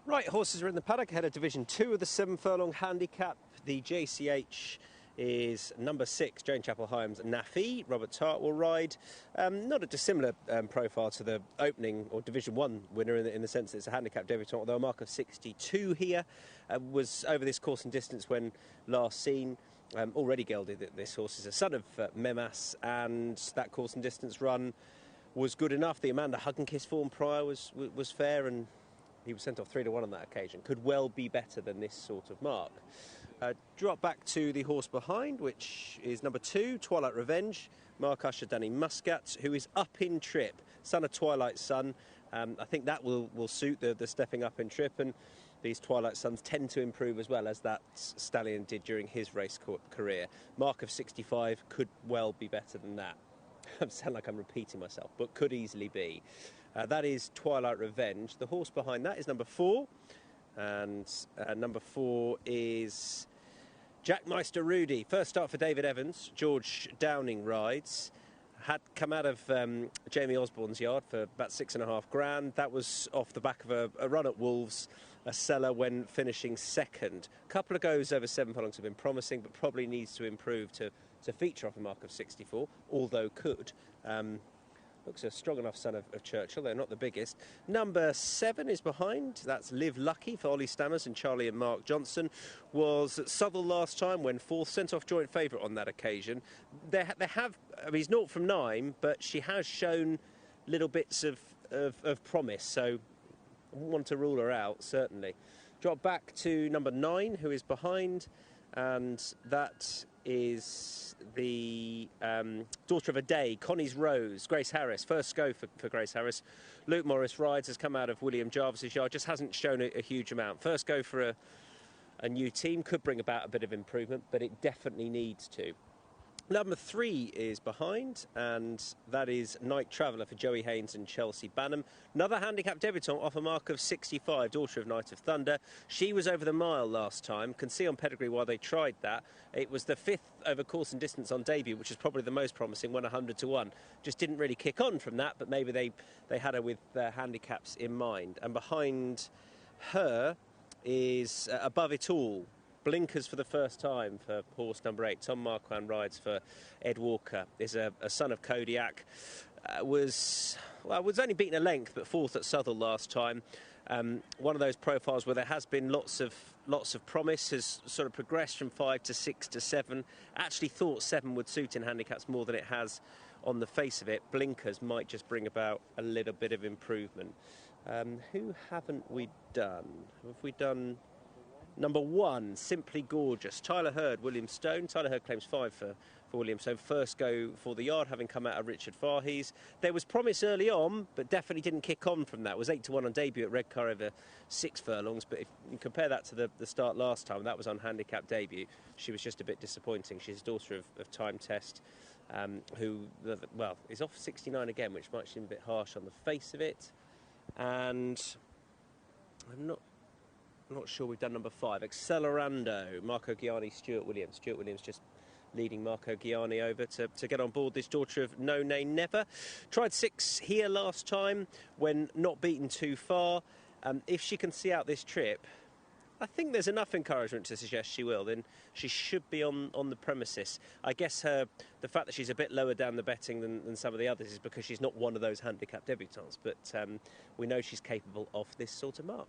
Right, horses are in the paddock ahead of Division 2 of the 7 furlong handicap. The JCH is number 6, Jane Chapel-Hyams Nafi. Robert Tart will ride. Not a dissimilar profile to the opening or Division 1 winner in the sense that it's a handicap debutant, although a mark of 62 here. Was over this course and distance when last seen. Already gelded that this horse is a son of Memas, and that course and distance run was good enough. The Amanda Hug and Kiss form prior was fair, and he was sent off 3-1 on that occasion. Could well be better than this sort of mark. Drop back to the horse behind, which is number 2, Twilight Revenge. Mark Usher, Danny Muscat, who is up in trip, son of Twilight's son. I think that will suit the stepping up in trip, and these Twilight sons tend to improve as well as that stallion did during his race career. Mark of 65 could well be better than that. I sound like I'm repeating myself, but could easily be. That is Twilight Revenge. The horse behind that is number 4. And number 4 is Jack Meister Rudy. First start for David Evans. George Downing rides. Had come out of Jamie Osborne's yard for about $6.5 grand. That was off the back of a run at Wolves, a seller when finishing second. A couple of goes over 7 furlongs have been promising, but probably needs to improve to feature off a mark of 64, although could. Looks a strong enough son of Churchill, though not the biggest. Number 7 is behind. That's Live Lucky for Ollie Stammers and Charlie and Mark Johnson. Was at Southwell last time when 4th, sent off joint favourite on that occasion. They have, I mean, he's 0 from 9, but she has shown little bits of promise, so I wouldn't want to rule her out, certainly. Drop back to number 9, who is behind, and that is the Daughter of a Day, Connie's Rose, Grace Harris. First go for Grace Harris. Luke Morris rides, has come out of William Jarvis's yard, just hasn't shown a huge amount. First go for a new team, could bring about a bit of improvement, but it definitely needs to. Number 3 is behind, and that is Night Traveller for Joey Haynes and Chelsea Banham. Another handicap debutant off a mark of 65, Daughter of Night of Thunder. She was over the mile last time. Can see on pedigree why they tried that. It was the 5th over course and distance on debut, which is probably the most promising, won 100-1. Just didn't really kick on from that, but maybe they had her with their handicaps in mind. And behind her is Above It All. Blinkers for the first time for horse number 8. Tom Marquand rides for Ed Walker. Is a son of Kodiak. Was only beaten a length, but 4th at Southwell last time. One of those profiles where there has been lots of promise, has sort of progressed from 5 to 6 to 7. Actually thought 7 would suit in handicaps more than it has on the face of it. Blinkers might just bring about a little bit of improvement. Who haven't we done? Have we done number 1, Simply Gorgeous? Tyler Hurd, William Stone. Tyler Hurd claims 5 for William Stone. First go for the yard, having come out of Richard Fahey's. There was promise early on, but definitely didn't kick on from that. It was 8-1 on debut at Redcar over 6 furlongs. But if you compare that to the start last time, that was on handicap debut. She was just a bit disappointing. She's a daughter of Time Test, who, well, is off 69 again, which might seem a bit harsh on the face of it. And I'm not sure we've done number 5. Accelerando, Marco Ghiani, Stuart Williams. Stuart Williams just leading Marco Ghiani over to get on board this Daughter of No Nay Never. Tried 6 here last time when not beaten too far. If she can see out this trip, I think there's enough encouragement to suggest she will. Then she should be on the premises. I guess the fact that she's a bit lower down the betting than some of the others is because she's not one of those handicap debutants. But we know she's capable of this sort of mark.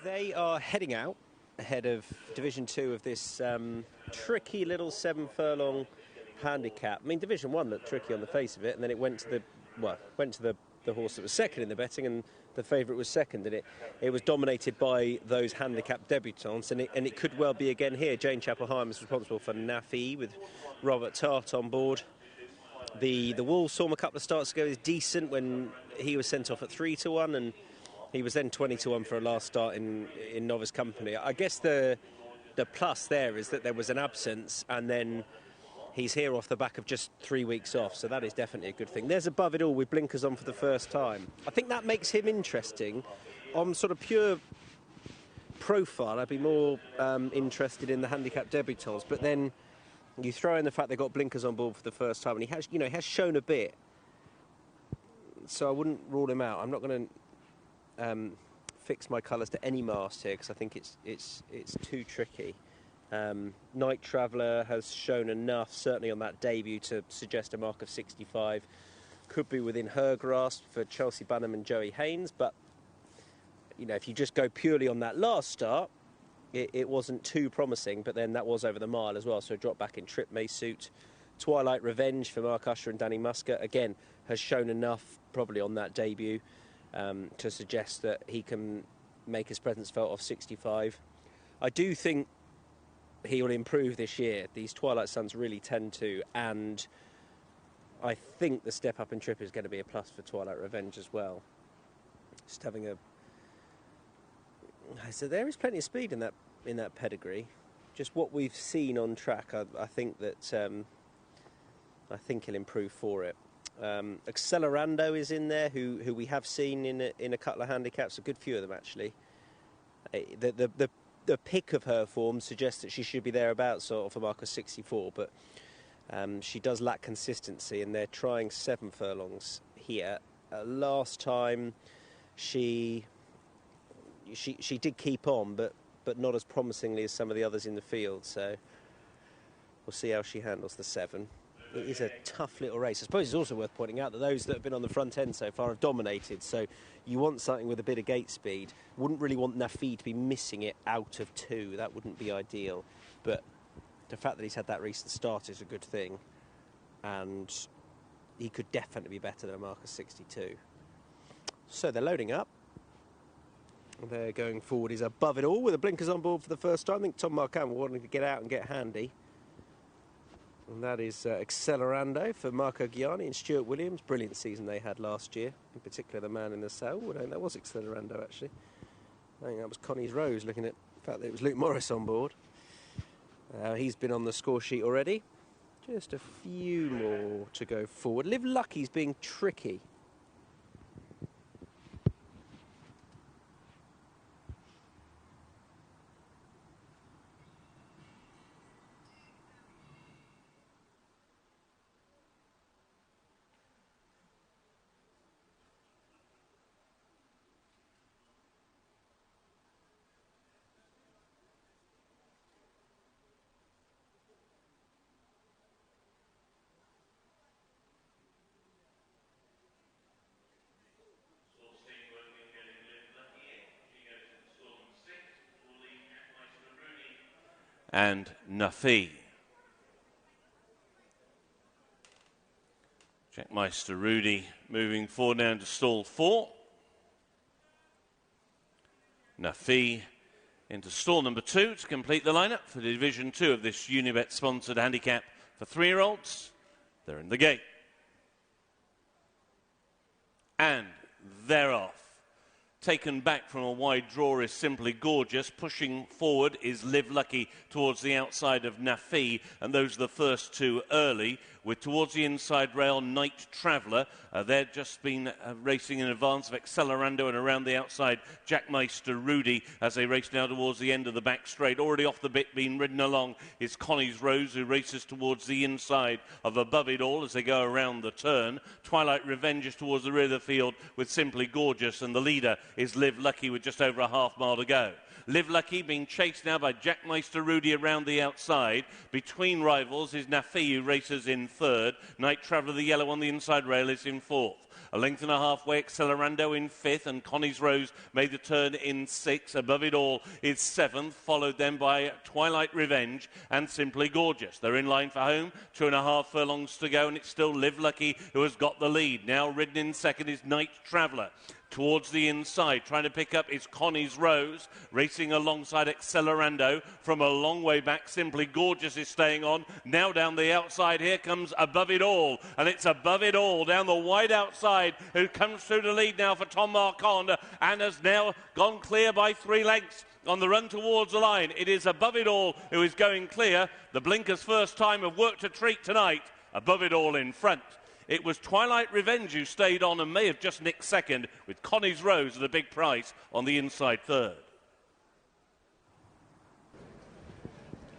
They are heading out ahead of Division 2 of this tricky little 7 furlong handicap. I mean, Division 1 looked tricky on the face of it, and then it went to the horse that was second in the betting, and the favourite was second, and it was dominated by those handicap debutants, and it could well be again here. Jane Chapel-Hyam is responsible for Nafi with Robert Tart on board. The Wolves saw him a couple of starts ago is decent when he was sent off at 3-1, and he was then 20-1 for a last start in novice company. I guess the plus there is that there was an absence, and then he's here off the back of just 3 weeks off, so that is definitely a good thing. There's Above It All with blinkers on for the first time. I think that makes him interesting. On sort of pure profile, I'd be more interested in the handicap debutants, but then you throw in the fact they got blinkers on board for the first time, and he has shown a bit, so I wouldn't rule him out. I'm not going to fix my colours to any mast here because I think it's too tricky. Night Traveller has shown enough, certainly on that debut, to suggest a mark of 65. Could be within her grasp for Chelsea Bunham and Joey Haynes, but if you just go purely on that last start, it wasn't too promising, but then that was over the mile as well, so a drop back in Trip May suit. Twilight Revenge for Mark Usher and Danny Muscat, again, has shown enough, probably on that debut, to suggest that he can make his presence felt off 65. I do think he will improve this year. These Twilight Suns really tend to, and I think the step up in trip is going to be a plus for Twilight Revenge as well. Just having a... So there is plenty of speed in that pedigree. Just what we've seen on track, I think that I think he'll improve for it. Accelerando is in there, who we have seen in a couple of handicaps, a good few of them actually. The pick of her form suggests that she should be thereabouts sort of for mark of 64, but she does lack consistency, and they're trying 7 furlongs here. Last time she did keep on, but not as promisingly as some of the others in the field, so we'll see how she handles the 7. It is a tough little race. I suppose it's also worth pointing out that those that have been on the front end so far have dominated, so you want something with a bit of gate speed. Wouldn't really want Nafi to be missing it out of 2. That wouldn't be ideal, but the fact that he's had that recent start is a good thing, and he could definitely be better than a mark of 62. So they're loading up. They're going forward. He's Above It All with the blinkers on board for the first time. I think Tom Markham wanting to get out and get handy. And that is Accelerando for Marco Ghiani and Stuart Williams. Brilliant season they had last year, in particular the man in the cell. Oh, no, that was Accelerando, actually. I think that was Connie's Rose, looking at the fact that it was Luke Morris on board. He's been on the score sheet already. Just a few more to go forward. Live Lucky's being tricky. And Nafi. Jackmeister Rudy moving forward now to stall 4. Nafi into stall number 2 to complete the lineup for Division 2 of this Unibet sponsored handicap for 3-year-olds. They're in the gate. And they're off. Taken back from a wide draw is Simply Gorgeous. Pushing forward is Live Lucky towards the outside of Nafi, and those are the first 2 early. With towards the inside rail, Night Traveller. They've just been racing in advance of Accelerando, and around the outside, Jackmeister Rudy, as they race now towards the end of the back straight. Already off the bit, being ridden along, is Connie's Rose, who races towards the inside of Above It All as they go around the turn. Twilight Revenge is towards the rear of the field with Simply Gorgeous, and the leader is Live Lucky with just over a half mile to go. Live Lucky being chased now by Jackmeister Rudy around the outside. Between rivals is Nafi, who races in 3rd. Night Traveller, the yellow on the inside rail, is in 4th. A length and a half away, Accelerando in 5th, and Connie's Rose made the turn in 6th. Above It All is 7th, followed then by Twilight Revenge and Simply Gorgeous. They're in line for home, 2.5 furlongs to go, and it's still Live Lucky who has got the lead. Now ridden in second is Night Traveller. Towards the inside, trying to pick up is Connie's Rose, racing alongside Accelerando from a long way back. Simply Gorgeous is staying on. Now down the outside, here comes Above It All, and it's Above It All down the wide outside who comes through the lead now for Tom Marquand and has now gone clear by 3 lengths. On the run towards the line, it is Above It All who is going clear. The blinkers' first time have worked a treat tonight. Above It All in front. It was Twilight Revenge who stayed on and may have just nicked second, with Connie's Rose at a big price on the inside third.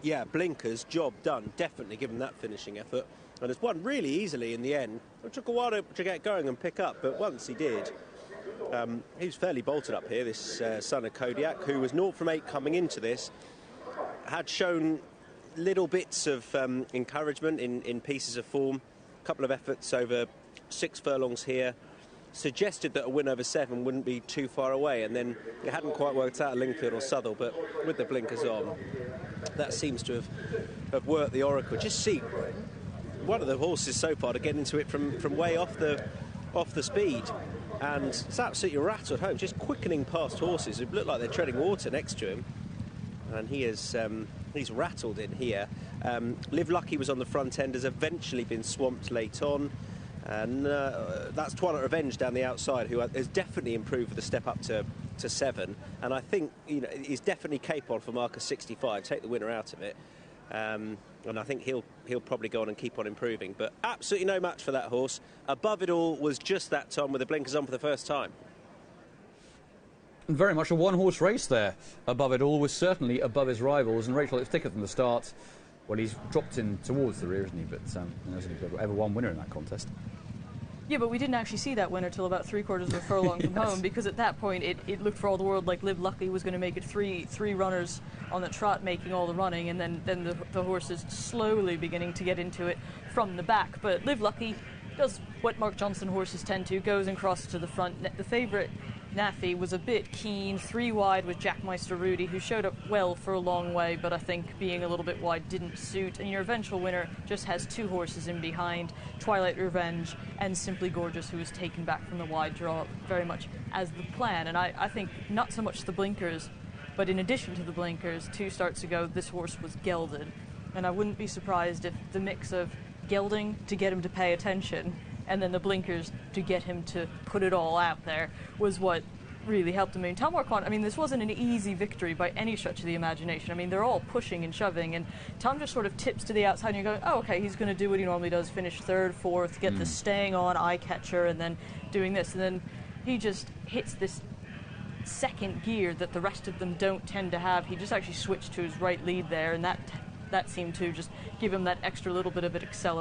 Yeah, blinkers, job done. Definitely given that finishing effort. And it's won really easily in the end. It took a while to get going and pick up, but once he did, he was fairly bolted up here, this son of Kodiak, who was 0 from 8 coming into this, had shown little bits of encouragement in pieces of form. Couple of efforts over 6 furlongs here, suggested that a win over 7 wouldn't be too far away, and then it hadn't quite worked out at Lingfield or Southwell, but with the blinkers on, that seems to have worked the oracle. Just see one of the horses so far to get into it from way off the speed, and it's absolutely rattled home, just quickening past horses who look like they're treading water next to him, and he is he's rattled in here. Live Lucky was on the front end, has eventually been swamped late on, and that's Twilight Revenge down the outside, who has definitely improved with the step up to 7, and I think he's definitely capable for marker 65, take the winner out of it, and I think he'll probably go on and keep on improving, but absolutely no match for that horse. Above It All was just that, Tom, with the blinkers on for the first time. Very much a one-horse race there. Above It All was certainly above his rivals, and Rachel, it's thicker from the start. Well, he's dropped in towards the rear, isn't he? But there's ever one winner in that contest. Yeah, but we didn't actually see that winner till about 3/4 of a furlong from home, because at that point it looked for all the world like Live Lucky was going to make it three runners on the trot making all the running, and then the horses slowly beginning to get into it from the back. But Live Lucky does what Mark Johnson horses tend to, goes and crosses to the front. The favourite, Nafi, was a bit keen, 3 wide with Jackmeister Rudy, who showed up well for a long way, but I think being a little bit wide didn't suit. And your eventual winner just has 2 horses in behind, Twilight Revenge and Simply Gorgeous, who was taken back from the wide draw very much as the plan. And I think not so much the blinkers, but in addition to the blinkers, 2 starts ago, this horse was gelded. And I wouldn't be surprised if the mix of gelding to get him to pay attention and then the blinkers to get him to put it all out there was what really helped him. I mean, Tom Marquand, this wasn't an easy victory by any stretch of the imagination. I mean, they're all pushing and shoving, and Tom just sort of tips to the outside, and you're going, oh, okay, he's going to do what he normally does, finish 3rd, 4th, get the staying on eye catcher, and then doing this. And then he just hits this second gear that the rest of them don't tend to have. He just actually switched to his right lead there, and that seemed to just give him that extra little bit of an acceleration.